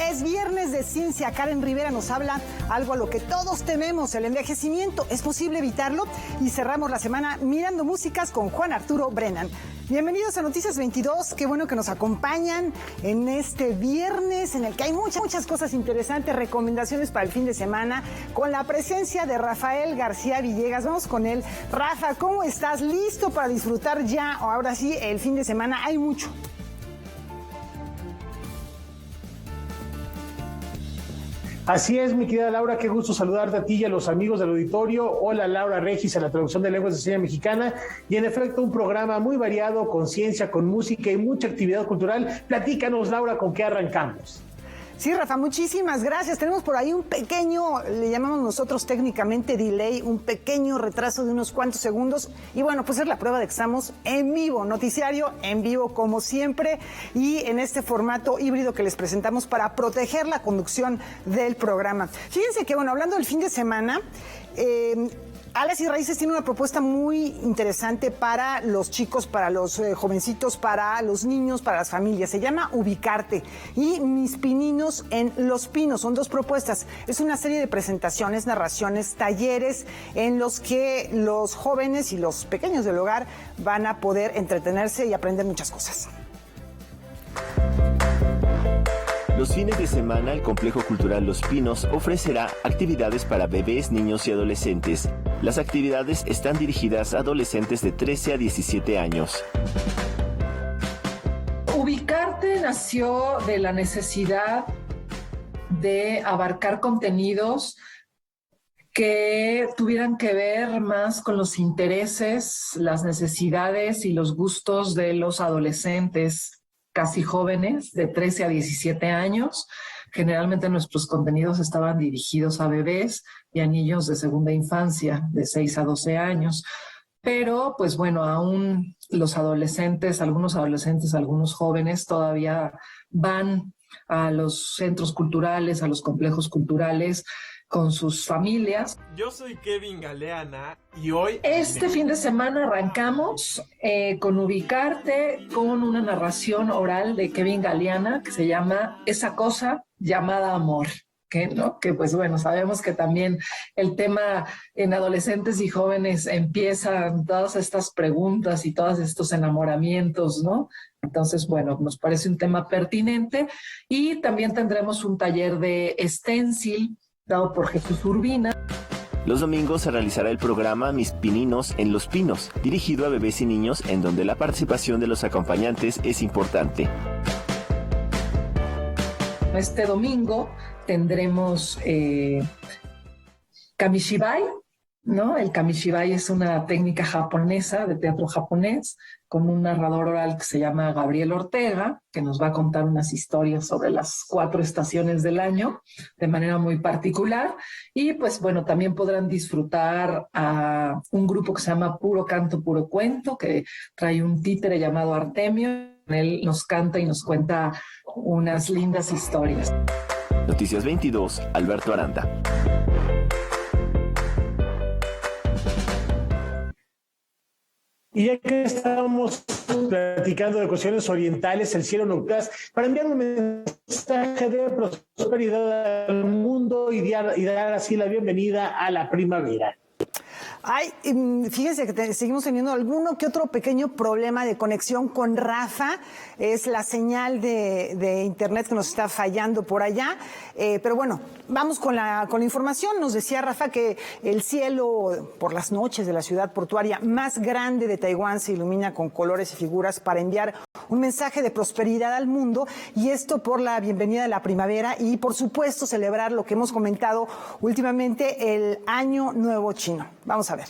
Es viernes de ciencia. Karen Rivera nos habla algo a lo que todos tememos, el envejecimiento. ¿Es posible evitarlo? Y cerramos la semana mirando músicas con Juan Arturo Brennan. Bienvenidos a Noticias 22, qué bueno que nos acompañan en este viernes en el que hay muchas cosas interesantes, recomendaciones para el fin de semana, con la presencia de Rafael García Villegas. Vamos con él. Rafa, ¿cómo estás? ¿Listo para disfrutar ya, o ahora sí, el fin de semana? Hay mucho. Así es, mi querida Laura, qué gusto saludarte a ti y a los amigos del auditorio. Hola, Laura Regis, en la traducción de lenguas de señas mexicana. Y en efecto, un programa muy variado, con ciencia, con música y mucha actividad cultural. Platícanos, Laura, ¿con qué arrancamos? Sí, Rafa, muchísimas gracias. Tenemos por ahí un pequeño, le llamamos nosotros técnicamente delay, un pequeño retraso de unos cuantos segundos. Y bueno, pues es la prueba de que estamos en vivo, noticiario en vivo como siempre, y en este formato híbrido que les presentamos para proteger la conducción del programa. Fíjense que, bueno, hablando del fin de semana, Alas y Raíces tiene una propuesta muy interesante para los chicos, para los jovencitos, para los niños, para las familias. Se llama Ubicarte y Mis Pininos en Los Pinos. Son dos propuestas. Es una serie de presentaciones, narraciones, talleres en los que los jóvenes y los pequeños del hogar van a poder entretenerse y aprender muchas cosas. Los fines de semana, el Complejo Cultural Los Pinos ofrecerá actividades para bebés, niños y adolescentes. Las actividades están dirigidas a adolescentes de 13 a 17 años. Ubicarte nació de la necesidad de abarcar contenidos que tuvieran que ver más con los intereses, las necesidades y los gustos de los adolescentes casi jóvenes, de 13 a 17 años. Generalmente nuestros contenidos estaban dirigidos a bebés y a niños de segunda infancia, de 6 a 12 años. Pero, pues bueno, aún los adolescentes, algunos jóvenes todavía van a los centros culturales, a los complejos culturales con sus familias. Yo soy Kevin Galeana y hoy... Este fin de semana arrancamos con Ubicarte, con una narración oral de Kevin Galeana que se llama Esa cosa llamada amor. Que pues bueno, sabemos que también el tema en adolescentes y jóvenes empiezan todas estas preguntas y todos estos enamoramientos, ¿no? Entonces, bueno, nos parece un tema pertinente. Y también tendremos un taller de stencil dado por Jesús Urbina. Los domingos se realizará el programa Mis Pininos en Los Pinos, dirigido a bebés y niños, en donde la participación de los acompañantes es importante. Este domingo tendremos Kamishibai, ¿no? El Kamishibai es una técnica japonesa de teatro japonés con un narrador oral que se llama Gabriel Ortega, que nos va a contar unas historias sobre las 4 estaciones del año de manera muy particular. Y pues bueno, también podrán disfrutar a un grupo que se llama Puro Canto, Puro Cuento, que trae un títere llamado Artemio. Él nos canta y nos cuenta unas lindas historias. Noticias 22, Alberto Aranda. Y ya que estamos platicando de cuestiones orientales, el cielo nocturno, para enviar un mensaje de prosperidad al mundo y dar así la bienvenida a la primavera. Ay, fíjense que seguimos teniendo alguno que otro pequeño problema de conexión con Rafa. Es la señal de internet que nos está fallando por allá. Pero bueno, vamos con la información. Nos decía Rafa que el cielo por las noches de la ciudad portuaria más grande de Taiwán se ilumina con colores y figuras para enviar un mensaje de prosperidad al mundo, y esto por la bienvenida de la primavera y, por supuesto, celebrar lo que hemos comentado últimamente, el Año Nuevo Chino. Vamos a ver.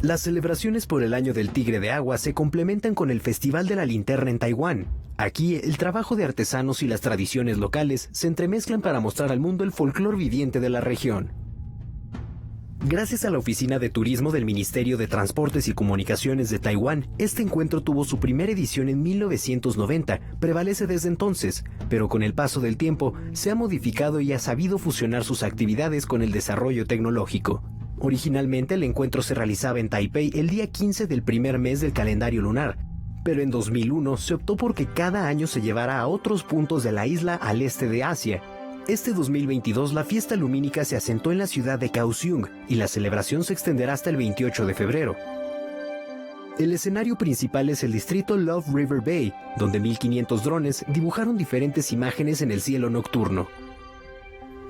Las celebraciones por el Año del Tigre de Agua se complementan con el Festival de la Linterna en Taiwán. Aquí, el trabajo de artesanos y las tradiciones locales se entremezclan para mostrar al mundo el folclor viviente de la región. Gracias a la Oficina de Turismo del Ministerio de Transportes y Comunicaciones de Taiwán, este encuentro tuvo su primera edición en 1990, prevalece desde entonces, pero con el paso del tiempo se ha modificado y ha sabido fusionar sus actividades con el desarrollo tecnológico. Originalmente el encuentro se realizaba en Taipei el día 15 del primer mes del calendario lunar, pero en 2001 se optó por que cada año se llevara a otros puntos de la isla al este de Asia. Este 2022 la fiesta lumínica se asentó en la ciudad de Kaohsiung y la celebración se extenderá hasta el 28 de febrero. El escenario principal es el distrito Love River Bay, donde 1.500 drones dibujaron diferentes imágenes en el cielo nocturno.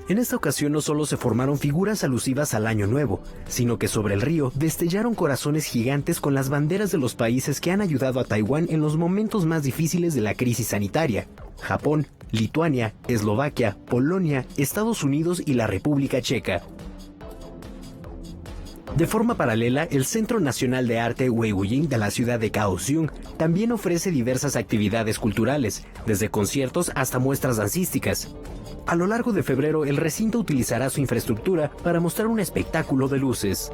En esta ocasión no solo se formaron figuras alusivas al Año Nuevo, sino que sobre el río destellaron corazones gigantes con las banderas de los países que han ayudado a Taiwán en los momentos más difíciles de la crisis sanitaria: Japón, Lituania, Eslovaquia, Polonia, Estados Unidos y la República Checa. De forma paralela, el Centro Nacional de Arte Weiying de la ciudad de Kaohsiung también ofrece diversas actividades culturales, desde conciertos hasta muestras dancísticas. A lo largo de febrero, el recinto utilizará su infraestructura para mostrar un espectáculo de luces.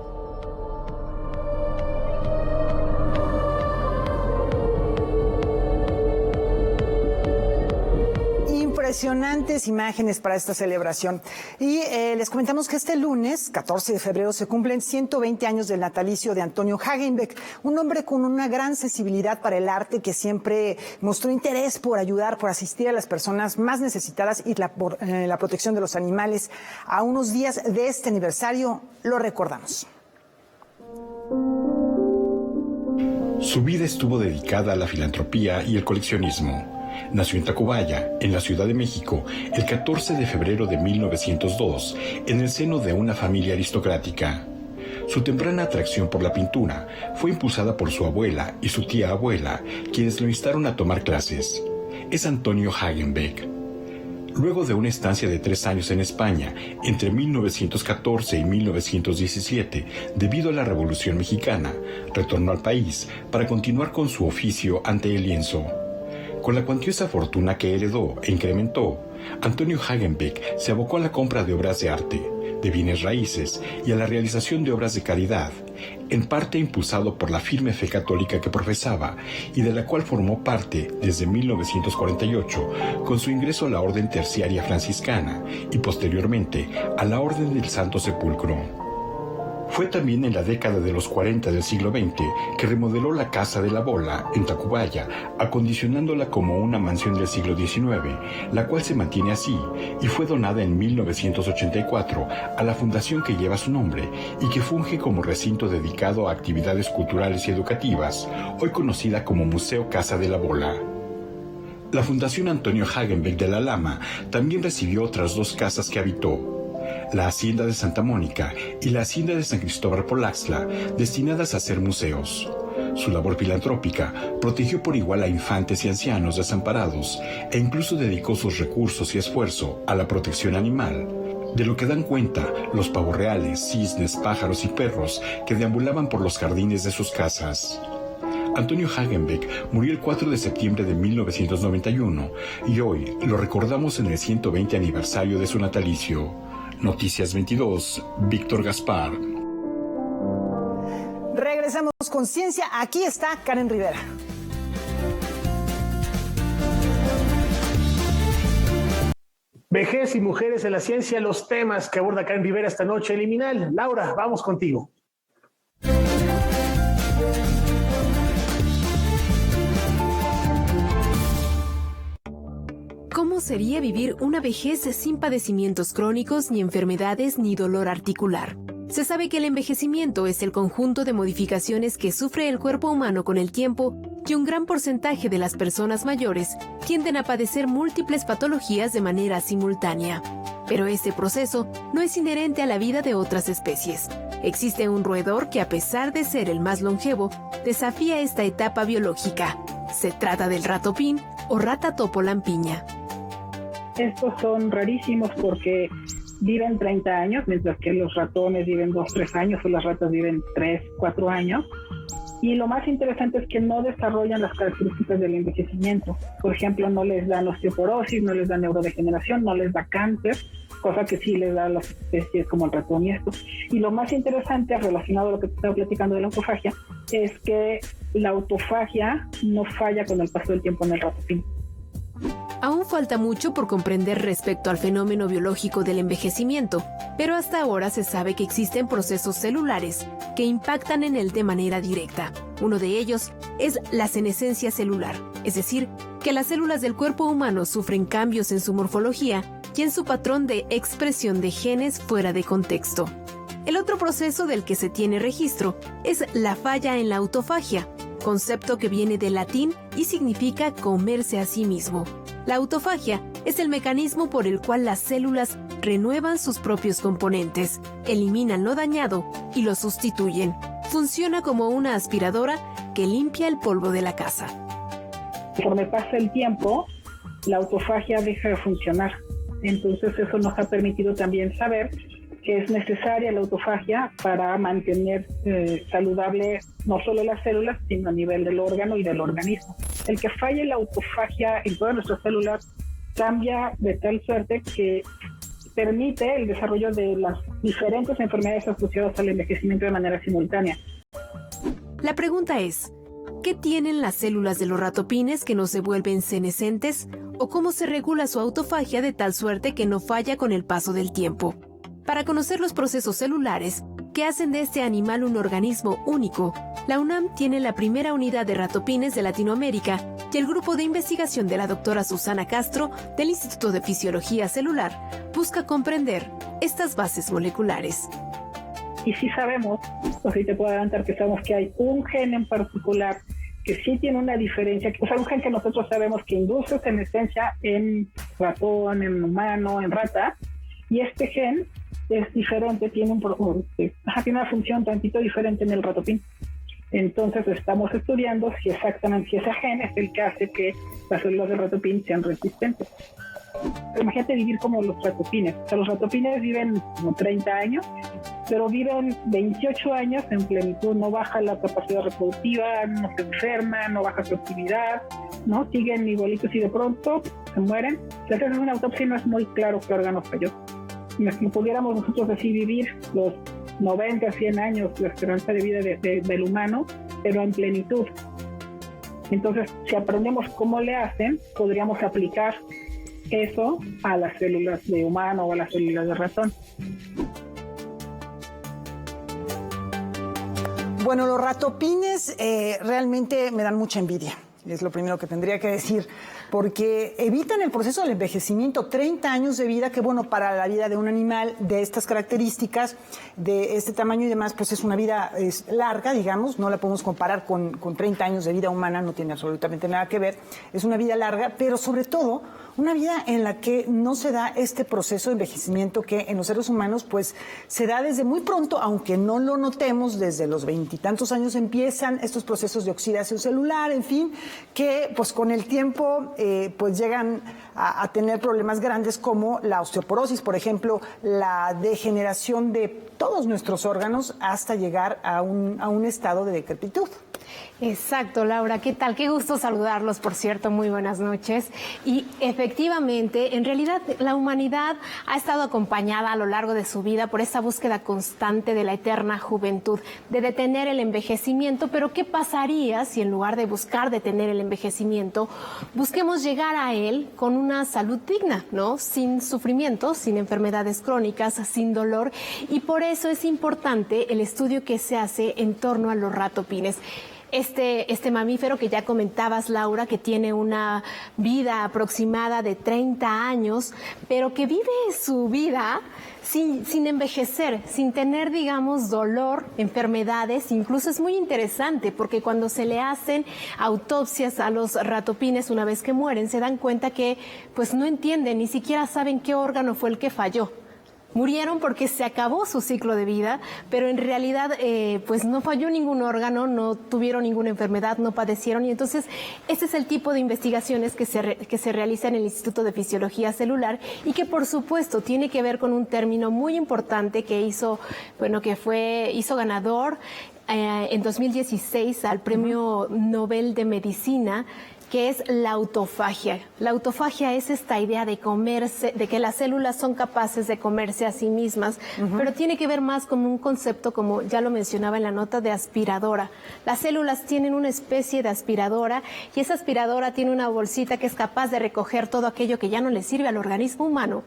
Impresionantes imágenes para esta celebración. Y les comentamos que este lunes, 14 de febrero, se cumplen 120 años del natalicio de Antonio Hagenbeck, un hombre con una gran sensibilidad para el arte que siempre mostró interés por ayudar, por asistir a las personas más necesitadas y por la protección de los animales. A unos días de este aniversario, lo recordamos. Su vida estuvo dedicada a la filantropía y el coleccionismo. Nació en Tacubaya, en la Ciudad de México, el 14 de febrero de 1902, en el seno de una familia aristocrática. Su temprana atracción por la pintura fue impulsada por su abuela y su tía abuela, quienes lo instaron a tomar clases. Es Antonio Hagenbeck. Luego de una estancia de 3 años en España, entre 1914 y 1917, debido a la Revolución Mexicana, retornó al país para continuar con su oficio ante el lienzo. Con la cuantiosa fortuna que heredó e incrementó, Antonio Hagenbeck se abocó a la compra de obras de arte, de bienes raíces y a la realización de obras de caridad, en parte impulsado por la firme fe católica que profesaba y de la cual formó parte desde 1948 con su ingreso a la Orden Terciaria Franciscana y posteriormente a la Orden del Santo Sepulcro. Fue también en la década de los 40 del siglo XX que remodeló la Casa de la Bola en Tacubaya, acondicionándola como una mansión del siglo XIX, la cual se mantiene así y fue donada en 1984 a la fundación que lleva su nombre y que funge como recinto dedicado a actividades culturales y educativas, hoy conocida como Museo Casa de la Bola. La Fundación Antonio Hagenbeck de la Lama también recibió otras 2 casas que habitó: la Hacienda de Santa Mónica y la Hacienda de San Cristóbal Polaxtla, destinadas a ser museos. Su labor filantrópica protegió por igual a infantes y ancianos desamparados e incluso dedicó sus recursos y esfuerzo a la protección animal, de lo que dan cuenta los pavos reales, cisnes, pájaros y perros que deambulaban por los jardines de sus casas. Antonio Hagenbeck murió el 4 de septiembre de 1991 y hoy lo recordamos en el 120 aniversario de su natalicio. Noticias 22, Víctor Gaspar. Regresamos con Ciencia. Aquí está Karen Rivera. Vejez y mujeres en la ciencia, los temas que aborda Karen Rivera esta noche. Liminal, Laura, vamos contigo. ¿Cómo sería vivir una vejez sin padecimientos crónicos, ni enfermedades, ni dolor articular? Se sabe que el envejecimiento es el conjunto de modificaciones que sufre el cuerpo humano con el tiempo y un gran porcentaje de las personas mayores tienden a padecer múltiples patologías de manera simultánea. Pero este proceso no es inherente a la vida de otras especies. Existe un roedor que, a pesar de ser el más longevo, desafía esta etapa biológica. Se trata del ratopín o rata topo lampiña. Estos son rarísimos porque viven 30 años, mientras que los ratones viven 2-3 años o las ratas viven 3-4 años. Y lo más interesante es que no desarrollan las características del envejecimiento. Por ejemplo, no les da osteoporosis, no les da neurodegeneración, no les da cáncer, cosa que sí les da a las especies como el ratón y esto. Y lo más interesante relacionado a lo que te estaba platicando de la autofagia es que la autofagia no falla con el paso del tiempo en el ratopín. Aún falta mucho por comprender respecto al fenómeno biológico del envejecimiento, pero hasta ahora se sabe que existen procesos celulares que impactan en él de manera directa. Uno de ellos es la senescencia celular, es decir, que las células del cuerpo humano sufren cambios en su morfología y en su patrón de expresión de genes fuera de contexto. El otro proceso del que se tiene registro es la falla en la autofagia, concepto que viene del latín y significa comerse a sí mismo. La autofagia es el mecanismo por el cual las células renuevan sus propios componentes, eliminan lo dañado y lo sustituyen. Funciona como una aspiradora que limpia el polvo de la casa. Conforme pasa el tiempo, la autofagia deja de funcionar. Entonces eso nos ha permitido también saber que es necesaria la autofagia para mantener saludable no solo las células, sino a nivel del órgano y del organismo. El que falle la autofagia en todas nuestras células cambia de tal suerte que permite el desarrollo de las diferentes enfermedades asociadas al envejecimiento de manera simultánea. La pregunta es, ¿qué tienen las células de los ratopines que no se vuelven senescentes? ¿O cómo se regula su autofagia de tal suerte que no falla con el paso del tiempo? Para conocer los procesos celulares que hacen de este animal un organismo único, la UNAM tiene la primera unidad de ratopines de Latinoamérica y el grupo de investigación de la doctora Susana Castro del Instituto de Fisiología Celular busca comprender estas bases moleculares. Y sí sabemos, o sí te puedo adelantar que sabemos que hay un gen en particular que sí tiene una diferencia, o sea, un gen que nosotros sabemos que induce senescencia en ratón, en humano, en rata, y este gen es diferente, tiene una función tantito diferente en el ratopín. Entonces estamos estudiando si exactamente ese gen es el que hace que las células del ratopín sean resistentes. Imagínate vivir como los ratopines. O sea, los ratopines viven como 30 años, pero viven 28 años en plenitud. No baja la capacidad reproductiva, no se enferma, no baja su actividad, ¿no? Siguen igualitos y de pronto se mueren. Si haces una autopsia no es muy claro qué órgano falló. Si pudiéramos nosotros así vivir los 90, 100 años, la esperanza de vida del humano, pero en plenitud. Entonces, si aprendemos cómo le hacen, podríamos aplicar eso a las células de humano o a las células de ratón. Bueno, los ratopines realmente me dan mucha envidia. Es lo primero que tendría que decir, porque evitan el proceso del envejecimiento, 30 años de vida, que bueno, para la vida de un animal de estas características, de este tamaño y demás, pues es una vida larga, digamos, no la podemos comparar con 30 años de vida humana, no tiene absolutamente nada que ver, es una vida larga, pero sobre todo una vida en la que no se da este proceso de envejecimiento que en los seres humanos pues se da desde muy pronto, aunque no lo notemos, desde los 20 y tantos años empiezan estos procesos de oxidación celular, en fin, que pues con el tiempo pues llegan a tener problemas grandes como la osteoporosis, por ejemplo, la degeneración de todos nuestros órganos hasta llegar a un estado de decrepitud. Exacto, Laura, ¿qué tal? Qué gusto saludarlos, por cierto, muy buenas noches. Y efectivamente, en realidad la humanidad ha estado acompañada a lo largo de su vida por esta búsqueda constante de la eterna juventud, de detener el envejecimiento, pero ¿qué pasaría si en lugar de buscar detener el envejecimiento, busquemos llegar a él con una salud digna, ¿no? Sin sufrimiento, sin enfermedades crónicas, sin dolor, y por eso es importante el estudio que se hace en torno a los ratopines. Este mamífero que ya comentabas, Laura, que tiene una vida aproximada de 30 años, pero que vive su vida sin envejecer, sin tener, digamos, dolor, enfermedades. Incluso es muy interesante porque cuando se le hacen autopsias a los ratopines una vez que mueren, se dan cuenta que pues no entienden, ni siquiera saben qué órgano fue el que falló. Murieron porque se acabó su ciclo de vida, pero en realidad pues no falló ningún órgano, no tuvieron ninguna enfermedad, no padecieron, y entonces ese es el tipo de investigaciones que se realiza en el Instituto de Fisiología Celular y que por supuesto tiene que ver con un término muy importante que hizo ganador en 2016 al Premio Nobel de Medicina, que es la autofagia. La autofagia es esta idea de comerse, de que las células son capaces de comerse a sí mismas, pero tiene que ver más con un concepto, como ya lo mencionaba en la nota, de aspiradora. Las células tienen una especie de aspiradora y esa aspiradora tiene una bolsita que es capaz de recoger todo aquello que ya no le sirve al organismo humano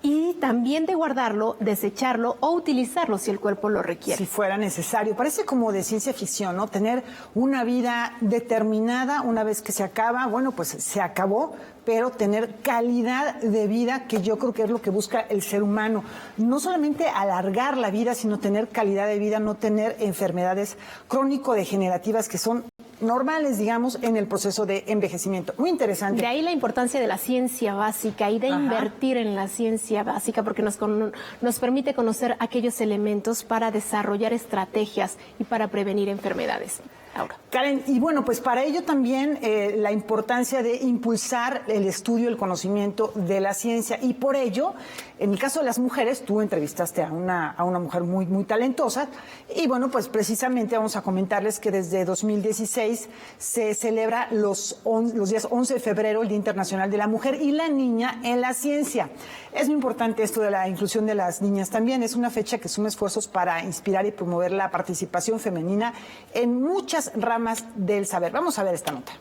y también de guardarlo, desecharlo o utilizarlo si el cuerpo lo requiere. Si fuera necesario. Parece como de ciencia ficción, ¿no? Tener una vida determinada una vez que se acaba, bueno, pues se acabó, pero tener calidad de vida, que yo creo que es lo que busca el ser humano. No solamente alargar la vida, sino tener calidad de vida, no tener enfermedades crónico-degenerativas que son normales, digamos, en el proceso de envejecimiento. Muy interesante. De ahí la importancia de la ciencia básica y de invertir en la ciencia básica, porque nos permite conocer aquellos elementos para desarrollar estrategias y para prevenir enfermedades. Laura. Karen, y bueno, pues para ello también la importancia de impulsar el estudio, el conocimiento de la ciencia, y por ello, en el caso de las mujeres, tú entrevistaste a una mujer muy, muy talentosa, y bueno, pues precisamente vamos a comentarles que desde 2016 se celebra los días 11 de febrero, el Día Internacional de la Mujer y la Niña en la Ciencia. Es muy importante esto de la inclusión de las niñas también, es una fecha que suma esfuerzos para inspirar y promover la participación femenina en muchas ramas del saber. Vamos a ver esta nota.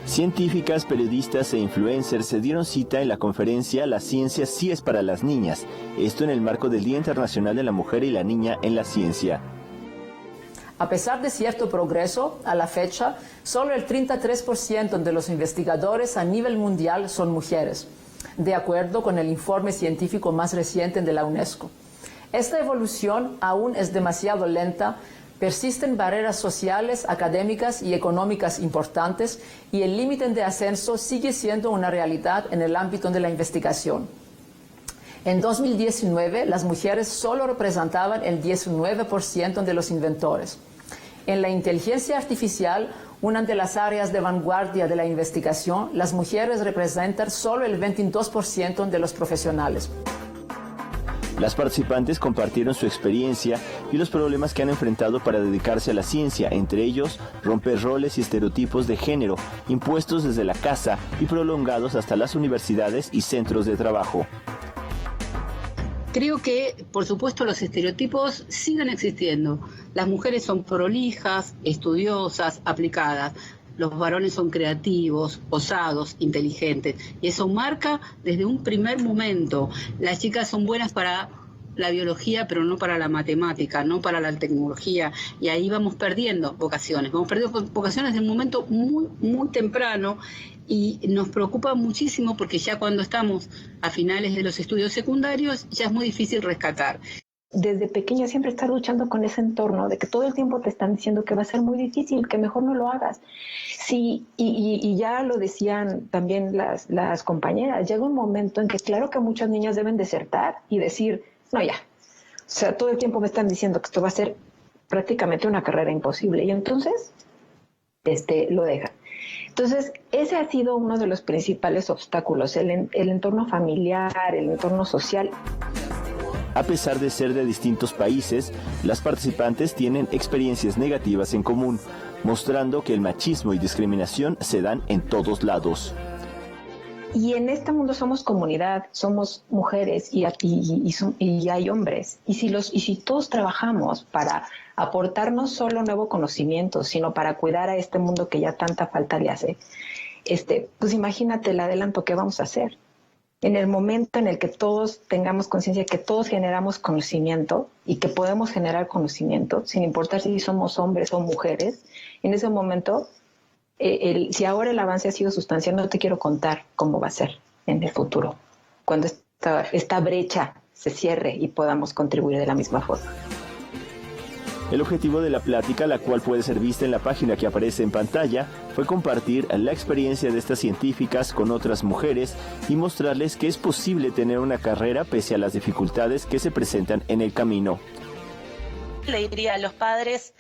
Científicas, periodistas e influencers se dieron cita en la conferencia La ciencia sí es para las niñas, esto en el marco del Día Internacional de la Mujer y la Niña en la Ciencia. A pesar de cierto progreso, a la fecha, solo el 33% de los investigadores a nivel mundial son mujeres, de acuerdo con el informe científico más reciente de la UNESCO. Esta evolución aún es demasiado lenta, persisten barreras sociales, académicas y económicas importantes y el límite de ascenso sigue siendo una realidad en el ámbito de la investigación. En 2019, las mujeres solo representaban el 19% de los inventores. En la inteligencia artificial, una de las áreas de vanguardia de la investigación, las mujeres representan solo el 22% de los profesionales. Las participantes compartieron su experiencia y los problemas que han enfrentado para dedicarse a la ciencia, entre ellos romper roles y estereotipos de género impuestos desde la casa y prolongados hasta las universidades y centros de trabajo. Creo que, por supuesto, los estereotipos siguen existiendo. Las mujeres son prolijas, estudiosas, aplicadas. Los varones son creativos, osados, inteligentes. Y eso marca desde un primer momento. Las chicas son buenas para la biología, pero no para la matemática, no para la tecnología. Y ahí vamos perdiendo vocaciones. Vamos perdiendo vocaciones en un momento muy, muy temprano. Y nos preocupa muchísimo porque ya cuando estamos a finales de los estudios secundarios ya es muy difícil rescatar. Desde pequeña siempre estás luchando con ese entorno de que todo el tiempo te están diciendo que va a ser muy difícil, que mejor no lo hagas. Sí, y ya lo decían también las compañeras, llega un momento en que claro que muchas niñas deben desertar y decir, no ya, o sea, todo el tiempo me están diciendo que esto va a ser prácticamente una carrera imposible y entonces lo dejan. Entonces, ese ha sido uno de los principales obstáculos, el entorno familiar, el entorno social. A pesar de ser de distintos países, las participantes tienen experiencias negativas en común, mostrando que el machismo y discriminación se dan en todos lados. Y en este mundo somos comunidad, somos mujeres y hay hombres. Y si todos trabajamos para aportar no solo nuevo conocimiento, sino para cuidar a este mundo que ya tanta falta le hace, pues imagínate el adelanto que vamos a hacer. En el momento en el que todos tengamos conciencia que todos generamos conocimiento y que podemos generar conocimiento, sin importar si somos hombres o mujeres, en ese momento, si ahora el avance ha sido sustancial, no te quiero contar cómo va a ser en el futuro, cuando esta brecha se cierre y podamos contribuir de la misma forma. El objetivo de la plática, la cual puede ser vista en la página que aparece en pantalla, fue compartir la experiencia de estas científicas con otras mujeres y mostrarles que es posible tener una carrera pese a las dificultades que se presentan en el camino. Le diría a los padres,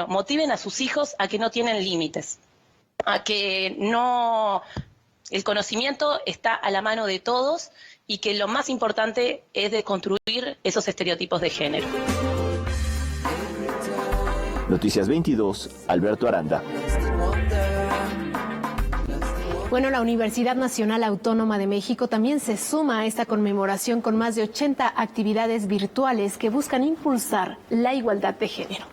motiven a sus hijos a que no tienen límites, a que no, el conocimiento está a la mano de todos y que lo más importante es deconstruir esos estereotipos de género. Noticias 22, Alberto Aranda. Bueno, la Universidad Nacional Autónoma de México también se suma a esta conmemoración con más de 80 actividades virtuales que buscan impulsar la igualdad de género.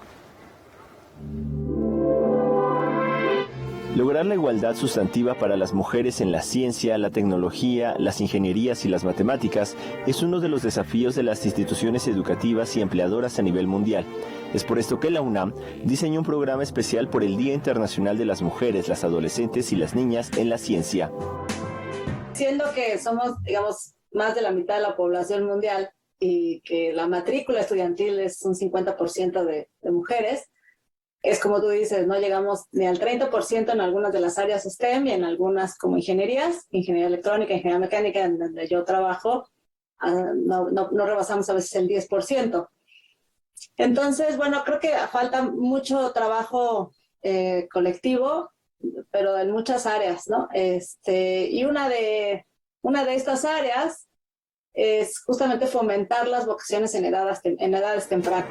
Lograr la igualdad sustantiva para las mujeres en la ciencia, la tecnología, las ingenierías y las matemáticas es uno de los desafíos de las instituciones educativas y empleadoras a nivel mundial. Es por esto que la UNAM diseñó un programa especial por el Día Internacional de las Mujeres, las Adolescentes y las Niñas en la Ciencia. Siendo que somos, digamos, más de la mitad de la población mundial y que la matrícula estudiantil es un 50% de mujeres, es como tú dices, no llegamos ni al 30% en algunas de las áreas STEM y en algunas como ingenierías, ingeniería electrónica, ingeniería mecánica, en donde yo trabajo, no rebasamos a veces el 10%. Entonces, bueno, creo que falta mucho trabajo colectivo, pero en muchas áreas, ¿no? Y una de estas áreas es justamente fomentar las vocaciones en edades tempranas.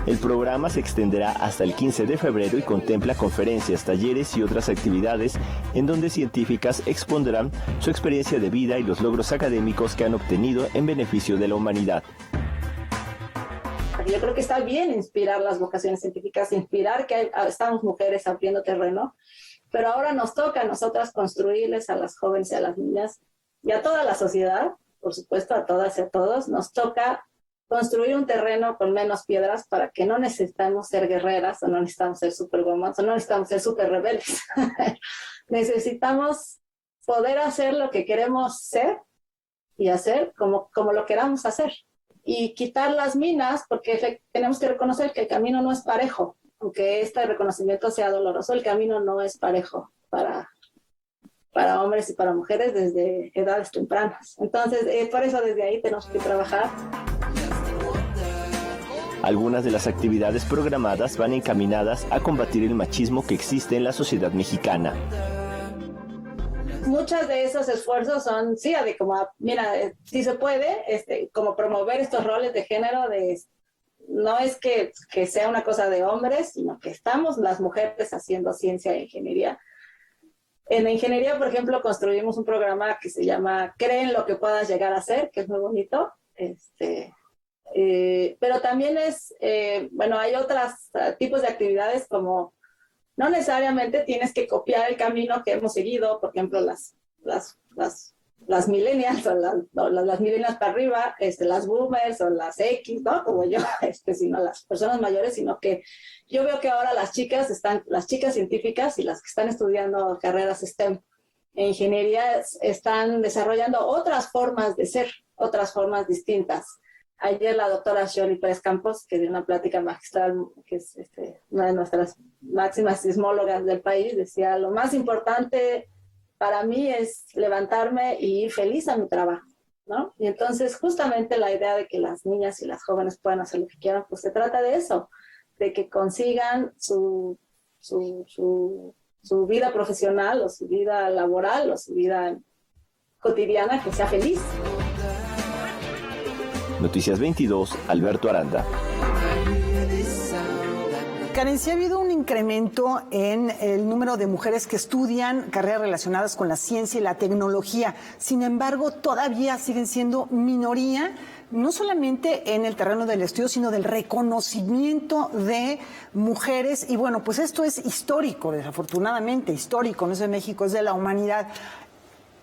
El programa se extenderá hasta el 15 de febrero y contempla conferencias, talleres y otras actividades en donde científicas expondrán su experiencia de vida y los logros académicos que han obtenido en beneficio de la humanidad. Yo creo que está bien inspirar las vocaciones científicas, inspirar que estamos mujeres abriendo terreno, pero ahora nos toca a nosotras construirles a las jóvenes y a las niñas y a toda la sociedad, por supuesto a todas y a todos, nos toca construir un terreno con menos piedras para que no necesitamos ser guerreras o no necesitamos ser superwoman o no necesitamos ser super rebeldes. Necesitamos poder hacer lo que queremos ser y hacer como lo queramos hacer. Y quitar las minas, porque tenemos que reconocer que el camino no es parejo. Aunque este reconocimiento sea doloroso, el camino no es parejo para hombres y para mujeres desde edades tempranas. Entonces, por eso desde ahí tenemos que trabajar. Algunas de las actividades programadas van encaminadas a combatir el machismo que existe en la sociedad mexicana. Muchos de esos esfuerzos son, sí se puede, como promover estos roles de género, no es que sea una cosa de hombres, sino que estamos las mujeres haciendo ciencia e ingeniería. En la ingeniería, por ejemplo, construimos un programa que se llama Cree en lo que puedas llegar a ser, que es muy bonito, pero también hay otros tipos de actividades como no necesariamente tienes que copiar el camino que hemos seguido, por ejemplo, las millennials o las millennials para arriba, las boomers o las X, ¿no? Como yo, sino las personas mayores, sino que yo veo que ahora las chicas científicas y las que están estudiando carreras STEM en ingeniería están desarrollando otras formas de ser, otras formas distintas. Ayer la doctora Shirley Pérez Campos, que dio una plática magistral, que es una de nuestras máximas sismólogas del país, decía, lo más importante para mí es levantarme y ir feliz a mi trabajo, ¿no? Y entonces justamente la idea de que las niñas y las jóvenes puedan hacer lo que quieran, pues se trata de eso, de que consigan su vida profesional o su vida laboral o su vida cotidiana que sea feliz. Noticias 22, Alberto Aranda. Karen, sí ha habido un incremento en el número de mujeres que estudian carreras relacionadas con la ciencia y la tecnología. Sin embargo, todavía siguen siendo minoría, no solamente en el terreno del estudio, sino del reconocimiento de mujeres. Y bueno, pues esto es histórico, desafortunadamente histórico, no es de México, es de la humanidad.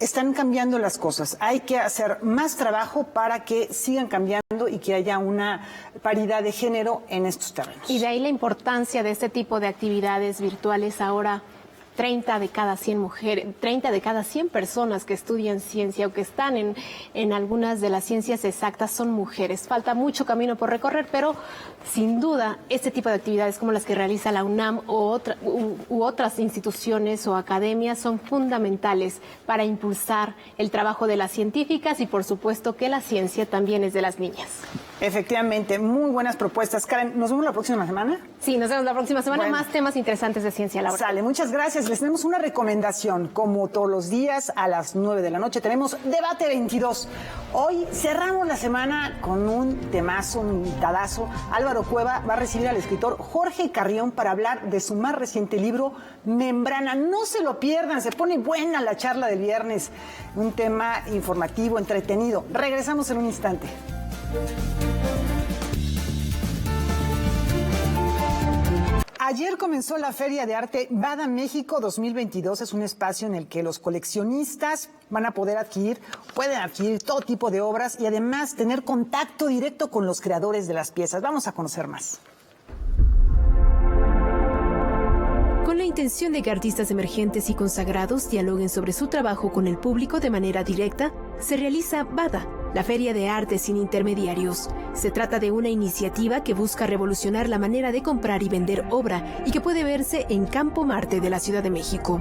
Están cambiando las cosas. Hay que hacer más trabajo para que sigan cambiando y que haya una paridad de género en estos terrenos. Y de ahí la importancia de este tipo de actividades virtuales ahora. 30 de cada 100 mujeres, 30 de cada 100 personas que estudian ciencia o que están en algunas de las ciencias exactas son mujeres. Falta mucho camino por recorrer, pero sin duda este tipo de actividades como las que realiza la UNAM u otras instituciones o academias son fundamentales para impulsar el trabajo de las científicas y por supuesto que la ciencia también es de las niñas. Efectivamente, muy buenas propuestas. Karen, ¿nos vemos la próxima semana? Sí, nos vemos la próxima semana. Bueno, más temas interesantes de ciencia, Laura. Sale, muchas gracias. Les tenemos una recomendación. Como todos los días, a las 9 de la noche tenemos Debate 22. Hoy cerramos la semana con un temazo, un invitadazo. Álvaro Cueva va a recibir al escritor Jorge Carrión para hablar de su más reciente libro, Membrana. No se lo pierdan, se pone buena la charla del viernes. Un tema informativo, entretenido. Regresamos en un instante. ayer comenzó la Feria de Arte Bada México 2022. Es un espacio en el que los coleccionistas pueden adquirir todo tipo de obras y además tener contacto directo con los creadores de las piezas. Vamos a conocer más. Con la intención de que artistas emergentes y consagrados dialoguen sobre su trabajo con el público de manera directa, se realiza Bada, la Feria de Arte sin intermediarios. Se trata de una iniciativa que busca revolucionar la manera de comprar y vender obra y que puede verse en Campo Marte de la Ciudad de México.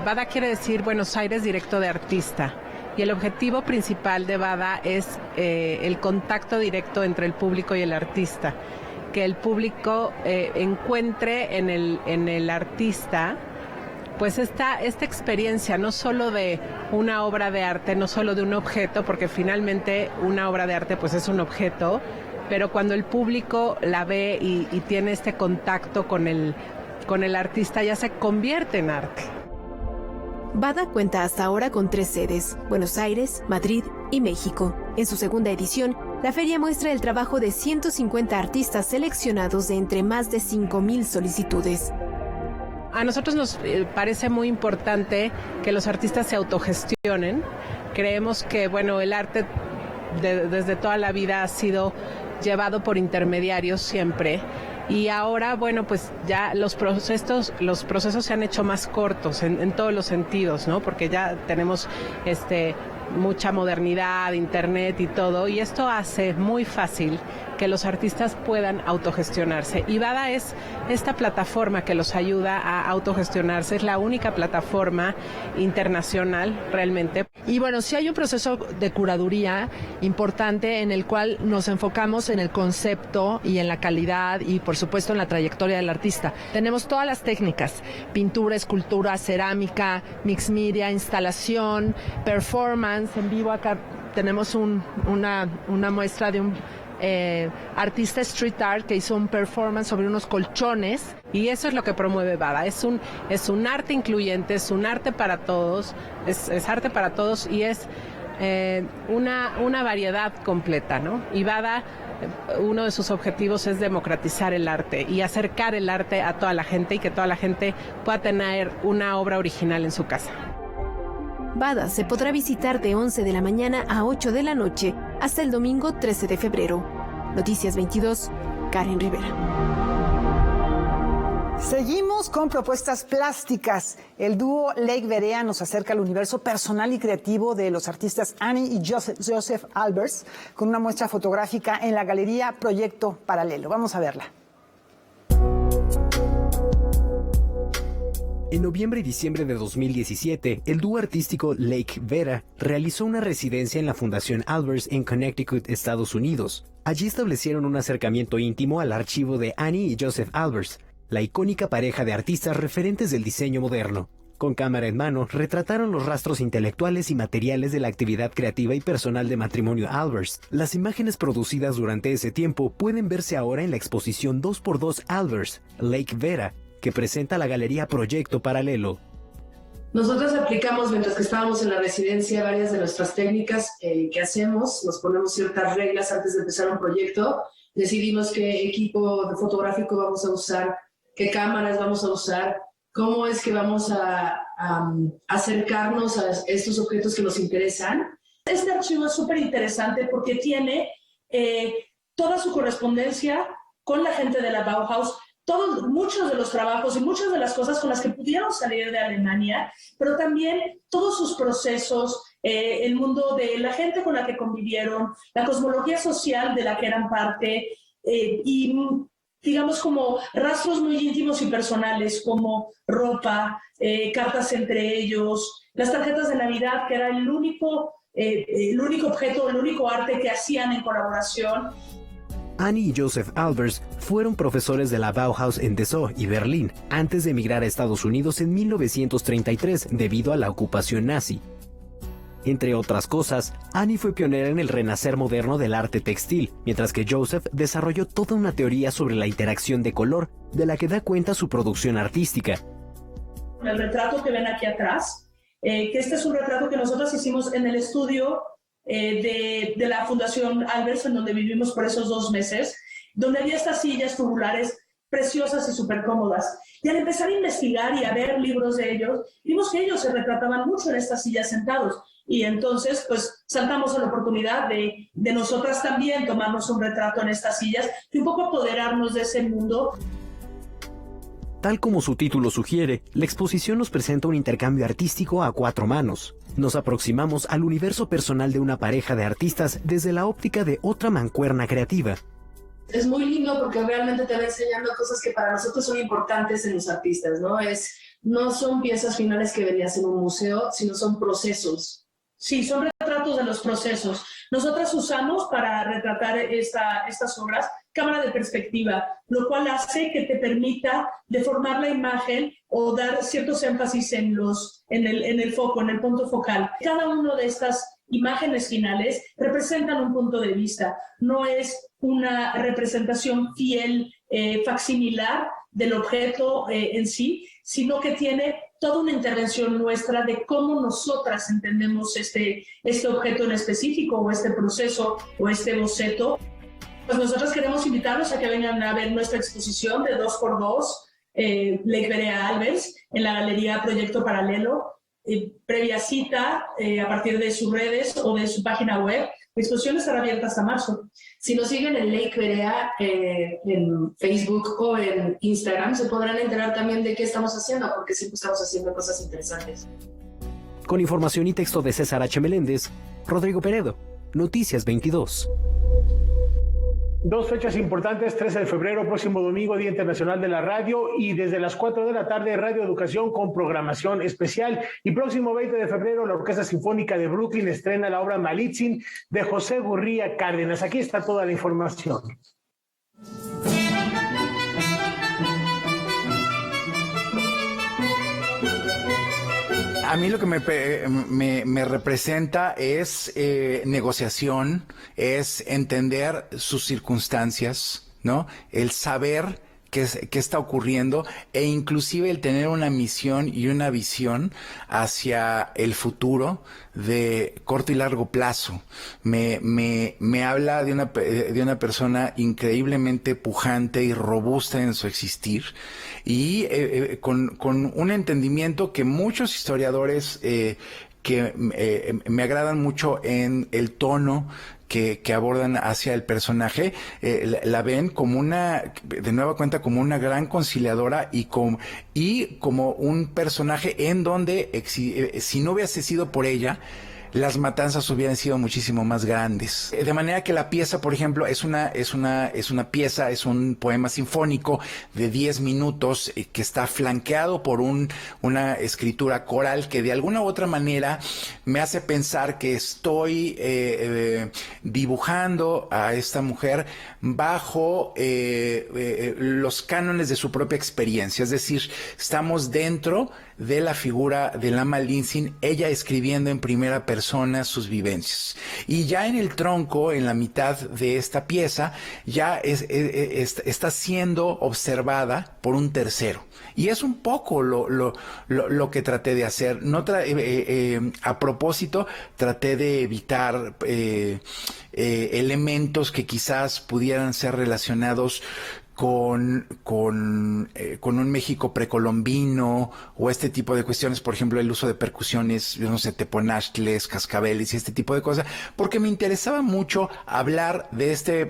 Bada quiere decir Buenos Aires directo de artista. Y el objetivo principal de Bada es el contacto directo entre el público y el artista. Que el público encuentre en el artista pues esta experiencia, no solo de una obra de arte, no solo de un objeto, porque finalmente una obra de arte pues es un objeto, pero cuando el público la ve y tiene este contacto con el artista, ya se convierte en arte. Bada cuenta hasta ahora con 3 sedes, Buenos Aires, Madrid y México. En su segunda edición, la feria muestra el trabajo de 150 artistas seleccionados de entre más de 5,000 solicitudes. A nosotros nos parece muy importante que los artistas se autogestionen. Creemos que, el arte desde toda la vida ha sido llevado por intermediarios siempre. Y ahora, pues ya los procesos se han hecho más cortos en todos los sentidos, ¿no? Porque ya tenemos mucha modernidad, internet y todo, y esto hace muy fácil que los artistas puedan autogestionarse. Y Bada es esta plataforma que los ayuda a autogestionarse, es la única plataforma internacional realmente. Y sí hay un proceso de curaduría importante en el cual nos enfocamos en el concepto y en la calidad y por supuesto en la trayectoria del artista. Tenemos todas las técnicas: pintura, escultura, cerámica, mix media, instalación, performance en vivo. Acá tenemos una muestra de un artista street art que hizo un performance sobre unos colchones. Y eso es lo que promueve Bada, es un arte incluyente, es un arte para todos, es arte para todos y es una variedad completa, ¿no? Y Bada, uno de sus objetivos es democratizar el arte y acercar el arte a toda la gente y que toda la gente pueda tener una obra original en su casa. Bada se podrá visitar de 11 de la mañana a 8 de la noche hasta el domingo 13 de febrero. Noticias 22, Karen Rivera. Seguimos con propuestas plásticas. El dúo Lake Berea nos acerca al universo personal y creativo de los artistas Annie y Joseph Albers con una muestra fotográfica en la galería Proyecto Paralelo. Vamos a verla. En noviembre y diciembre de 2017, el dúo artístico Lake Vera realizó una residencia en la Fundación Albers en Connecticut, Estados Unidos. Allí establecieron un acercamiento íntimo al archivo de Annie y Joseph Albers, la icónica pareja de artistas referentes del diseño moderno. Con cámara en mano, retrataron los rastros intelectuales y materiales de la actividad creativa y personal de matrimonio Albers. Las imágenes producidas durante ese tiempo pueden verse ahora en la exposición 2x2 Albers, Lake Vera, que presenta la galería Proyecto Paralelo. Nosotros aplicamos, mientras que estábamos en la residencia, varias de nuestras técnicas que hacemos. Nos ponemos ciertas reglas antes de empezar un proyecto. Decidimos qué equipo fotográfico vamos a usar, qué cámaras vamos a usar, cómo es que vamos a acercarnos a estos objetos que nos interesan. Este archivo es súper interesante porque tiene toda su correspondencia con la gente de la Bauhaus, muchos de los trabajos y muchas de las cosas con las que pudieron salir de Alemania, pero también todos sus procesos, el mundo de la gente con la que convivieron, la cosmología social de la que eran parte, y digamos como rastros muy íntimos y personales como ropa, cartas entre ellos, las tarjetas de Navidad, que era el único objeto, el único arte que hacían en colaboración. Annie y Joseph Albers fueron profesores de la Bauhaus en Dessau y Berlín antes de emigrar a Estados Unidos en 1933 debido a la ocupación nazi. Entre otras cosas, Annie fue pionera en el renacer moderno del arte textil, mientras que Joseph desarrolló toda una teoría sobre la interacción de color de la que da cuenta su producción artística. El retrato que ven aquí atrás, que este es un retrato que nosotros hicimos en el estudio de la Fundación Albers, en donde vivimos por esos 2 meses, donde había estas sillas tubulares preciosas y súper cómodas. Y al empezar a investigar y a ver libros de ellos, vimos que ellos se retrataban mucho en estas sillas sentados. Y entonces, pues, saltamos a la oportunidad de nosotras también tomarnos un retrato en estas sillas y un poco apoderarnos de ese mundo. Tal como su título sugiere, la exposición nos presenta un intercambio artístico a 4 manos. Nos aproximamos al universo personal de una pareja de artistas desde la óptica de otra mancuerna creativa. Es muy lindo porque realmente te va enseñando cosas que para nosotros son importantes en los artistas, ¿no? No son piezas finales que verías en un museo, sino son procesos. Sí, son retratos de los procesos. Nosotras usamos para retratar estas obras cámara de perspectiva, lo cual hace que te permita deformar la imagen o dar ciertos énfasis en el foco, en el punto focal. Cada una de estas imágenes finales representan un punto de vista. No es una representación fiel, facsimilar del objeto en sí, sino que tiene toda una intervención nuestra de cómo nosotras entendemos este objeto en específico o este proceso o este boceto. Pues nosotros queremos invitarlos a que vengan a ver nuestra exposición de 2x2, Lake Berea Alves, en la Galería Proyecto Paralelo. Previa cita a partir de sus redes o de su página web. La exposición estará abierta hasta marzo. Si nos siguen en Lake Berea en Facebook o en Instagram, se podrán enterar también de qué estamos haciendo, porque siempre estamos haciendo cosas interesantes. Con información y texto de César H. Meléndez, Rodrigo Peredo, Noticias 22. 2 fechas importantes, 13 de febrero, próximo domingo, Día Internacional de la Radio, y desde las 4 de la tarde, Radio Educación con programación especial. Y próximo 20 de febrero, la Orquesta Sinfónica de Brooklyn estrena la obra Malitzin de José Gurría Cárdenas. Aquí está toda la información. A mí lo que me representa es negociación, es entender sus circunstancias, ¿no? El saber qué está ocurriendo e inclusive el tener una misión y una visión hacia el futuro de corto y largo plazo. Me habla de una persona increíblemente pujante y robusta en su existir y con un entendimiento que muchos historiadores me agradan mucho en el tono que abordan hacia el personaje, la ven como de nueva cuenta, como una gran conciliadora y como un personaje en donde si no hubiese sido por ella, las matanzas hubieran sido muchísimo más grandes. De manera que la pieza, por ejemplo, es una pieza, es un poema sinfónico de 10 minutos que está flanqueado por una escritura coral que de alguna u otra manera me hace pensar que estoy dibujando a esta mujer bajo los cánones de su propia experiencia. Es decir, estamos dentro de la figura de Lama Lindsay, ella escribiendo en primera persona sus vivencias. Y ya en el tronco, en la mitad de esta pieza, ya está siendo observada por un tercero. Y es un poco lo que traté de hacer. A propósito, traté de evitar elementos que quizás pudieran ser relacionados con un México precolombino o este tipo de cuestiones, por ejemplo, el uso de percusiones, yo no sé, teponachtles, cascabeles y este tipo de cosas, porque me interesaba mucho hablar de este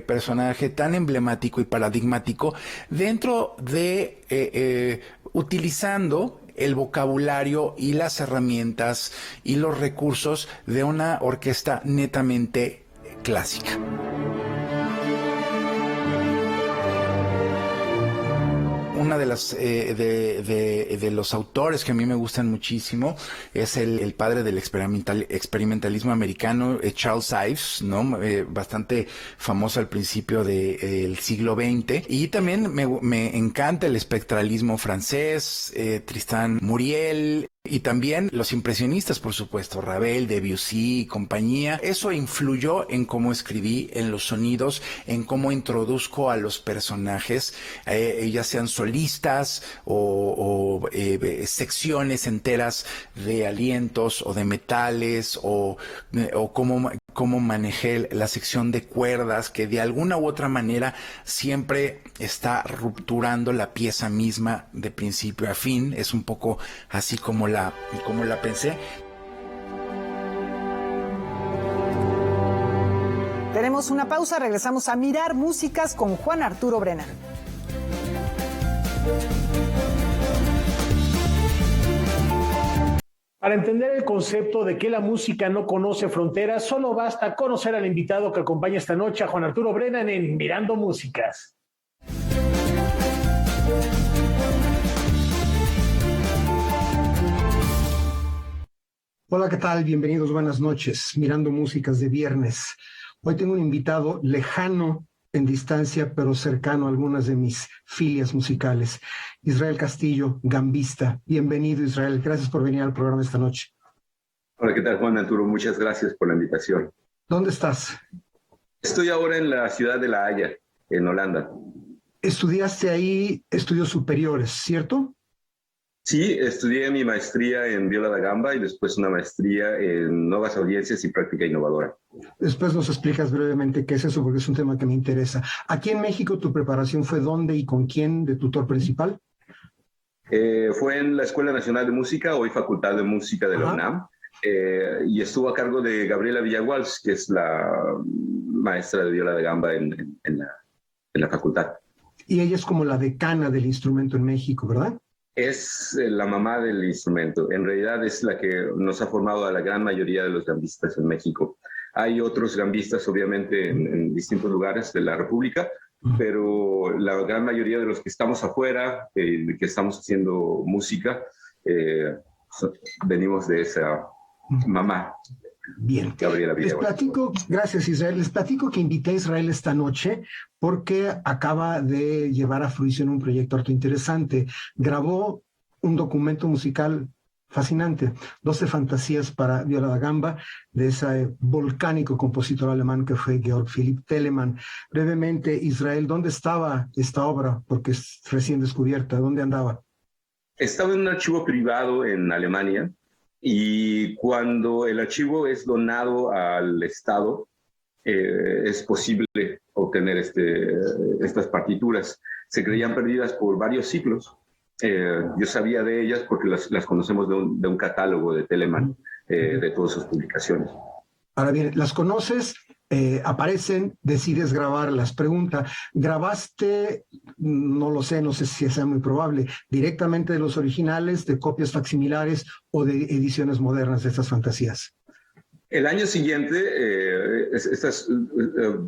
personaje tan emblemático y paradigmático dentro de utilizando el vocabulario y las herramientas y los recursos de una orquesta netamente clásica. Una de las de los autores que a mí me gustan muchísimo es el padre del experimentalismo americano, Charles Ives, ¿no? Bastante famoso al principio del siglo XX. Y también me encanta el espectralismo francés, Tristan Muriel. Y también los impresionistas, por supuesto, Ravel, Debussy y compañía. Eso influyó en cómo escribí, en los sonidos, en cómo introduzco a los personajes, ya sean solistas o secciones enteras de alientos o de metales o cómo manejé la sección de cuerdas, que de alguna u otra manera siempre está rupturando la pieza misma de principio a fin. Es un poco así como la pensé. Tenemos una pausa, regresamos a Mirar Músicas con Juan Arturo Brennan. Para entender el concepto de que la música no conoce fronteras, solo basta conocer al invitado que acompaña esta noche a Juan Arturo Brennan en Mirando Músicas. Hola, ¿qué tal? Bienvenidos, buenas noches. Mirando Músicas de viernes. Hoy tengo un invitado lejano en distancia, pero cercano a algunas de mis filias musicales. Israel Castillo, gambista. Bienvenido, Israel. Gracias por venir al programa esta noche. Hola, ¿qué tal, Juan Arturo? Muchas gracias por la invitación. ¿Dónde estás? Estoy ahora en la ciudad de La Haya, en Holanda. Estudiaste ahí estudios superiores, ¿cierto? Sí, estudié mi maestría en viola da gamba y después una maestría en nuevas audiencias y práctica innovadora. Después nos explicas brevemente qué es eso, porque es un tema que me interesa. Aquí en México, ¿tu preparación fue dónde y con quién de tutor principal? Fue en la Escuela Nacional de Música, hoy Facultad de Música de la UNAM, y estuvo a cargo de Gabriela Villaguals, que es la maestra de viola da gamba en la facultad. Y ella es como la decana del instrumento en México, ¿verdad? Es la mamá del instrumento. En realidad es la que nos ha formado a la gran mayoría de los gambistas en México. Hay otros gambistas, obviamente, en distintos lugares de la República, pero la gran mayoría de los que estamos afuera, que estamos haciendo música, venimos de esa mamá. Bien. Gabriela Les platico, gracias Israel, les platico que invité a Israel esta noche porque acaba de llevar a fruición un proyecto harto interesante. Grabó un documento musical fascinante, 12 fantasías para viola da gamba, de ese volcánico compositor alemán que fue Georg Philipp Telemann. Brevemente, Israel, ¿dónde estaba esta obra? Porque es recién descubierta, ¿dónde andaba? Estaba en un archivo privado en Alemania. Y cuando el archivo es donado al Estado, es posible obtener estas partituras. Se creían perdidas por varios siglos. Yo sabía de ellas porque las conocemos de un catálogo de Telemann, de todas sus publicaciones. Ahora bien, las conoces, aparecen, decides grabarlas. Pregunta, ¿grabaste, no lo sé, no sé si sea muy probable, directamente de los originales, de copias facsimilares o de ediciones modernas de estas fantasías? El año siguiente, estas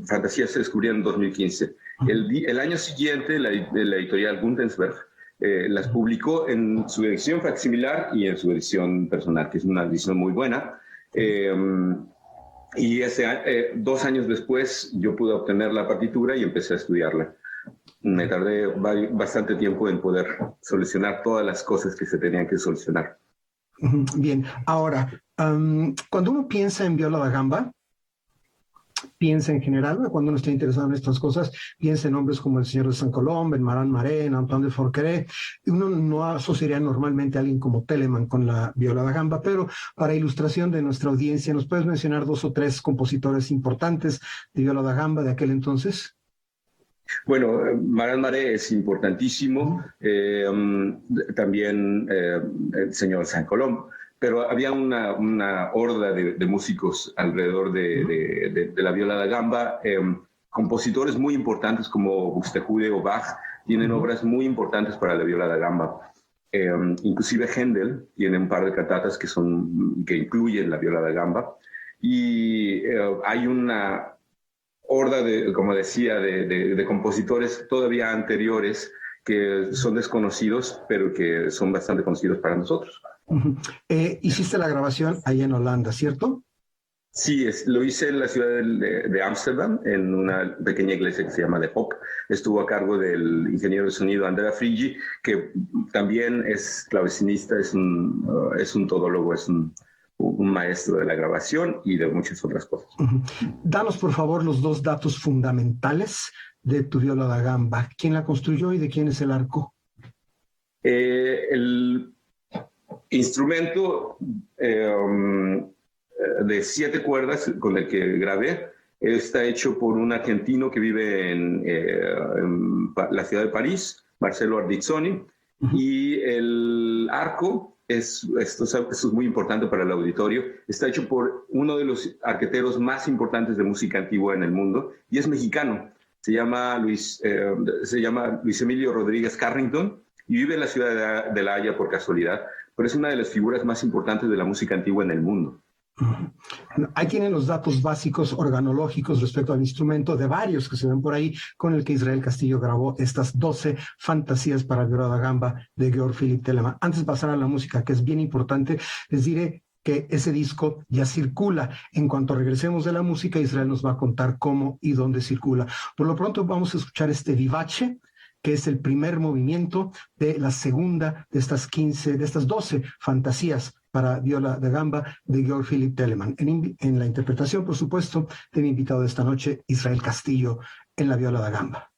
fantasías se descubrieron en 2015. El año siguiente, la editorial Guntensberg las publicó en su edición facsimilar y en su edición personal, que es una edición muy buena. Y 2 años después yo pude obtener la partitura y empecé a estudiarla. Me tardé bastante tiempo en poder solucionar todas las cosas que se tenían que solucionar. Bien, ahora, cuando uno piensa en viola da gamba, piensa en general, cuando uno está interesado en estas cosas, piensa en nombres como el Señor de San Colombe, en Maran Maré, en Antoine de Forqueray. Uno no asociaría normalmente a alguien como Telemann con la viola da gamba, pero para ilustración de nuestra audiencia, ¿nos puedes mencionar 2 o 3 compositores importantes de viola da gamba de aquel entonces? Bueno, Maran Maré es importantísimo, también el Señor San Colombe. Pero había una horda de músicos alrededor de la viola da gamba, compositores muy importantes como Buxtehude o Bach tienen obras muy importantes para la viola da gamba. Inclusive Händel tiene un par de cantatas que incluyen la viola da gamba. Y hay una horda, como decía, de compositores todavía anteriores que son desconocidos, pero que son bastante conocidos para nosotros. Hiciste la grabación allá en Holanda, ¿cierto? Sí, lo hice en la ciudad de Ámsterdam, en una pequeña iglesia que se llama De Hoop. Estuvo a cargo del ingeniero de sonido Andrea Frigi, que también es clavecinista, es un todólogo, es un maestro de la grabación y de muchas otras cosas. Danos, por favor, los 2 datos fundamentales de tu viola da gamba. ¿Quién la construyó y de quién es el arco? El instrumento de 7 cuerdas con el que grabé. Está hecho por un argentino que vive en la ciudad de París, Marcelo Ardizzoni, y el arco, esto es muy importante para el auditorio, está hecho por uno de los arqueteros más importantes de música antigua en el mundo, y es mexicano. Se llama Luis Emilio Rodríguez Carrington, y vive en la ciudad de La Haya por casualidad, pero es una de las figuras más importantes de la música antigua en el mundo. Ahí tienen los datos básicos organológicos respecto al instrumento de varios que se ven por ahí, con el que Israel Castillo grabó estas 12 fantasías para viola da gamba de Georg Philipp Telemann. Antes de pasar a la música, que es bien importante, les diré que ese disco ya circula. En cuanto regresemos de la música, Israel nos va a contar cómo y dónde circula. Por lo pronto vamos a escuchar este Vivace, que es el primer movimiento de la segunda de estas 12 fantasías para viola da gamba de Georg Philipp Telemann. En la interpretación, por supuesto, de mi invitado de esta noche, Israel Castillo, en la viola da gamba.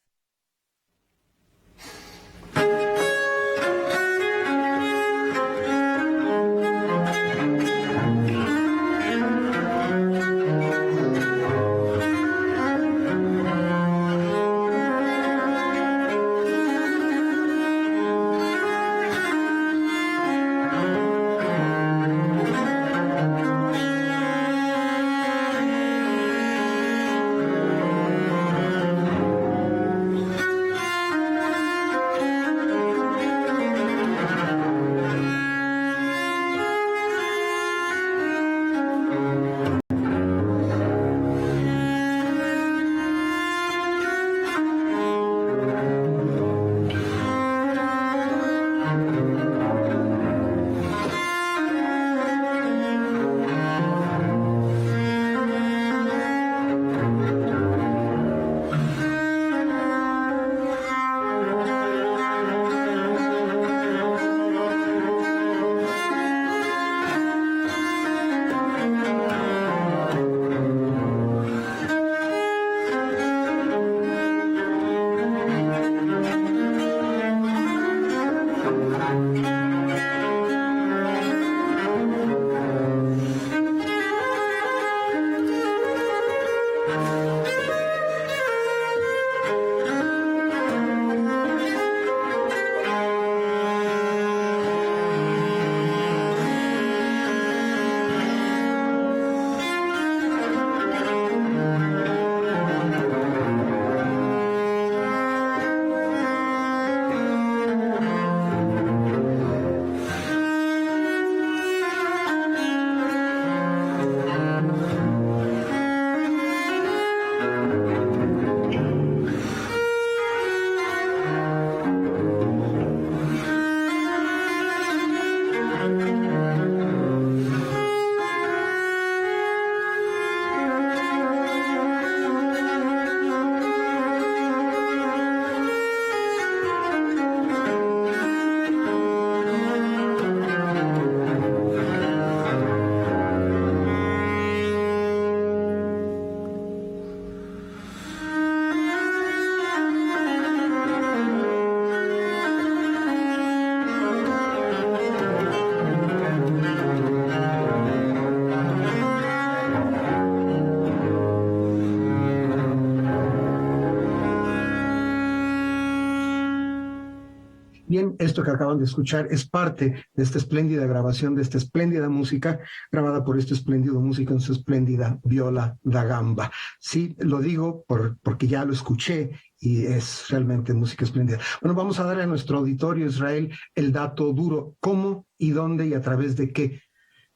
Bien, esto que acaban de escuchar es parte de esta espléndida grabación, de esta espléndida música, grabada por este espléndido músico en su espléndida viola da gamba. Sí, lo digo porque ya lo escuché y es realmente música espléndida. Bueno, vamos a darle a nuestro auditorio, Israel, el dato duro, cómo y dónde y a través de qué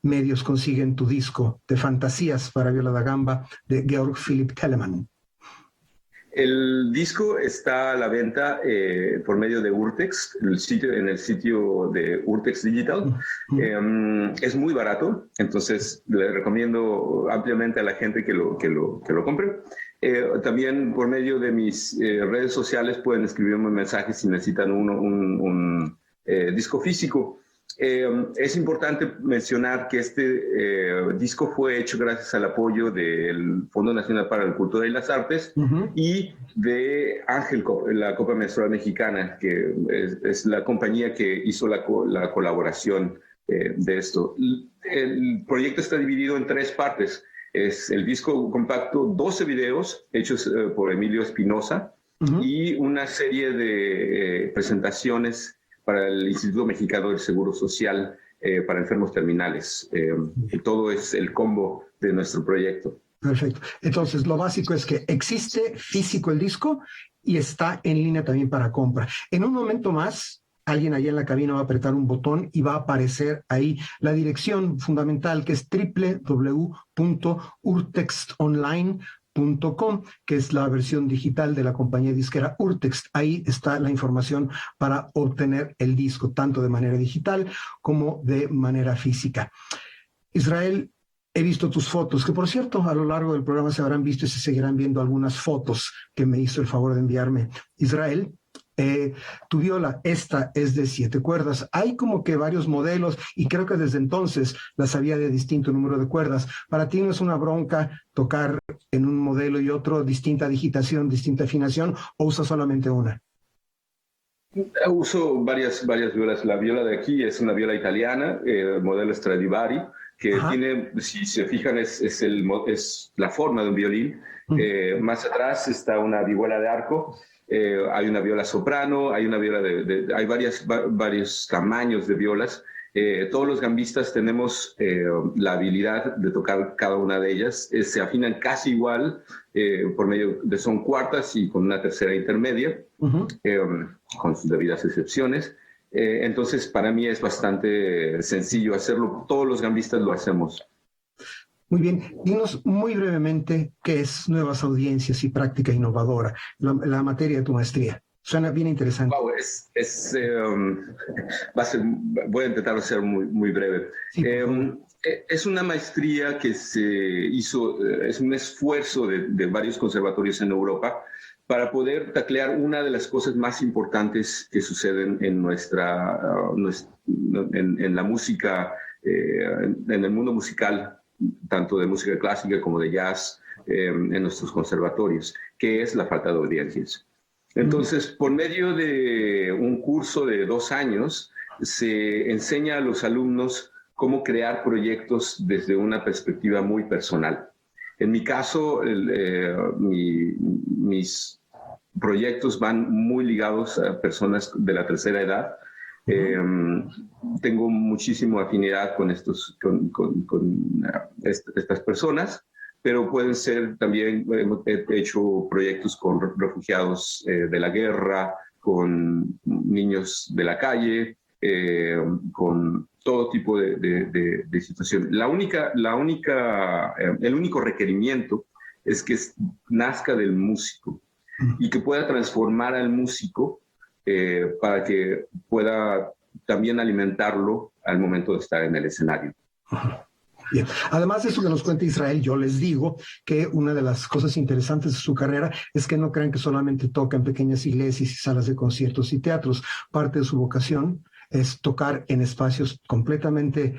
medios consiguen tu disco de fantasías para viola da gamba de Georg Philipp Telemann. El disco está a la venta por medio de Urtext, en el sitio de Urtext Digital. Es muy barato, entonces le recomiendo ampliamente a la gente que lo compre. También por medio de mis redes sociales pueden escribirme mensajes si necesitan un disco físico. Es importante mencionar que este disco fue hecho gracias al apoyo del Fondo Nacional para la Cultura y las Artes y de Angelco, la Copa Menstrual Mexicana, que es la compañía que hizo la colaboración de esto. El proyecto está dividido en 3 partes. Es el disco compacto, 12 videos hechos por Emilio Espinosa y una serie de presentaciones para el Instituto Mexicano del Seguro Social para enfermos terminales. Todo es el combo de nuestro proyecto. Perfecto. Entonces, lo básico es que existe físico el disco y está en línea también para compra. En un momento más, alguien allá en la cabina va a apretar un botón y va a aparecer ahí la dirección fundamental, que es www.urtextonline.com, que es la versión digital de la compañía disquera Urtext. Ahí está la información para obtener el disco, tanto de manera digital como de manera física. Israel, he visto tus fotos, que por cierto, a lo largo del programa se habrán visto y se seguirán viendo algunas fotos que me hizo el favor de enviarme Israel. Tu viola, esta es de 7 cuerdas. Hay como que varios modelos y creo que desde entonces las había de distinto número de cuerdas. ¿Para ti no es una bronca tocar en un modelo y otro distinta digitación, distinta afinación, o usas solamente una? Uso varias violas. La viola de aquí es una viola italiana, modelo Stradivari, que tiene, si se fijan, es la forma de un violín. Más atrás está una vihuela de arco. Hay una viola soprano, hay una viola hay varios tamaños de violas. Todos los gambistas tenemos la habilidad de tocar cada una de ellas. Se afinan casi igual por medio de son cuartas y con una tercera intermedia, con sus debidas excepciones. Entonces, para mí es bastante sencillo hacerlo. Todos los gambistas lo hacemos. Muy bien, dinos muy brevemente qué es Nuevas Audiencias y Práctica Innovadora, la materia de tu maestría. Suena bien interesante. Wow, voy a intentar ser muy breve. Sí, es una maestría que se hizo, es un esfuerzo de varios conservatorios en Europa para poder taclear una de las cosas más importantes que suceden en en la música, en el mundo musical, tanto de música clásica como de jazz, en nuestros conservatorios, que es la falta de audiencias. Entonces, por medio de un curso de 2 años, se enseña a los alumnos cómo crear proyectos desde una perspectiva muy personal. En mi caso, mis proyectos van muy ligados a personas de la tercera edad. Tengo muchísima afinidad con estas personas, pero pueden ser también, he hecho proyectos con refugiados de la guerra, con niños de la calle, con todo tipo de situaciones. El único requerimiento es que nazca del músico y que pueda transformar al músico para que pueda también alimentarlo al momento de estar en el escenario. Bien. Además de eso que nos cuenta Israel, yo les digo que una de las cosas interesantes de su carrera es que no crean que solamente toca en pequeñas iglesias y salas de conciertos y teatros. Parte de su vocación es tocar en espacios completamente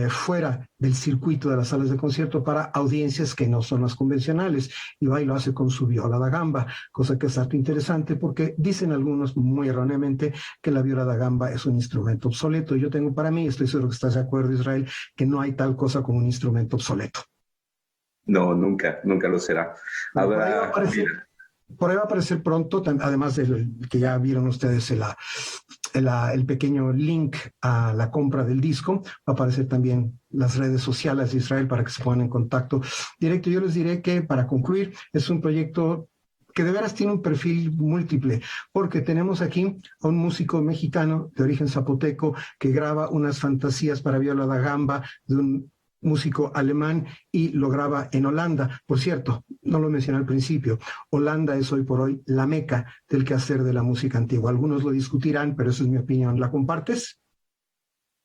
fuera del circuito de las salas de concierto para audiencias que no son las convencionales. Y va y lo hace con su viola da gamba, cosa que es harto interesante porque dicen algunos muy erróneamente que la viola da gamba es un instrumento obsoleto. Yo tengo para mí, estoy seguro que estás de acuerdo, Israel, que no hay tal cosa como un instrumento obsoleto. No, nunca lo será. Ahora, por ahí va a aparecer pronto, además de que ya vieron ustedes el pequeño link a la compra del disco, va a aparecer también las redes sociales de Israel para que se pongan en contacto directo. Yo les diré que, para concluir, es un proyecto que de veras tiene un perfil múltiple, porque tenemos aquí a un músico mexicano de origen zapoteco que graba unas fantasías para viola da gamba de un músico alemán y lo graba en Holanda. Por cierto, no lo mencioné al principio, Holanda es hoy por hoy la meca del quehacer de la música antigua. Algunos lo discutirán, pero esa es mi opinión. ¿La compartes?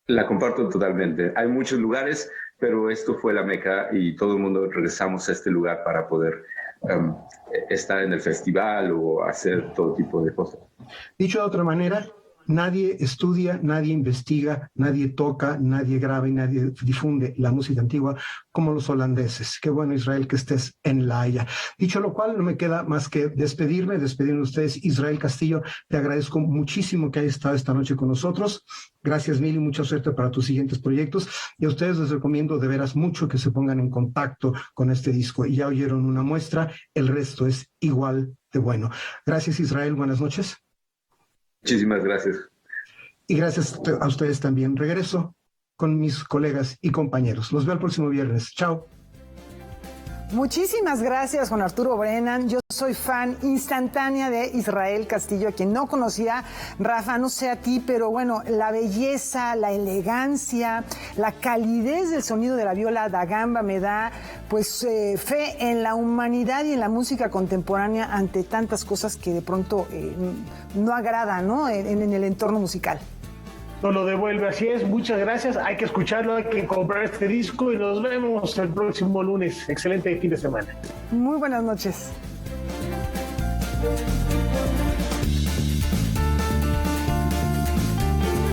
La comparto totalmente. Hay muchos lugares, pero esto fue la meca y todo el mundo regresamos a este lugar para poder estar en el festival o hacer todo tipo de cosas. Dicho de otra manera, Nadie estudia, nadie investiga, nadie toca, nadie graba y nadie difunde la música antigua como los holandeses. Qué bueno, Israel, que estés en La Haya. Dicho lo cual, no me queda más que despedirme de ustedes. Israel Castillo, te agradezco muchísimo que hayas estado esta noche con nosotros. Gracias mil y mucha suerte para tus siguientes proyectos. Y a ustedes les recomiendo de veras mucho que se pongan en contacto con este disco. Y ya oyeron una muestra, el resto es igual de bueno. Gracias, Israel, buenas noches. Muchísimas gracias. Y gracias a ustedes también. Regreso con mis colegas y compañeros. Los veo el próximo viernes. Chao. Muchísimas gracias, Juan Arturo Brennan. Yo soy fan instantánea de Israel Castillo, a quien no conocía. Rafa, no sé a ti, pero bueno, la belleza, la elegancia, la calidez del sonido de la viola da gamba me da pues fe en la humanidad y en la música contemporánea ante tantas cosas que de pronto no agradan, ¿no? En el entorno musical. Nos lo devuelve, así es, muchas gracias, hay que escucharlo, hay que comprar este disco y nos vemos el próximo lunes. Excelente fin de semana. Muy buenas noches.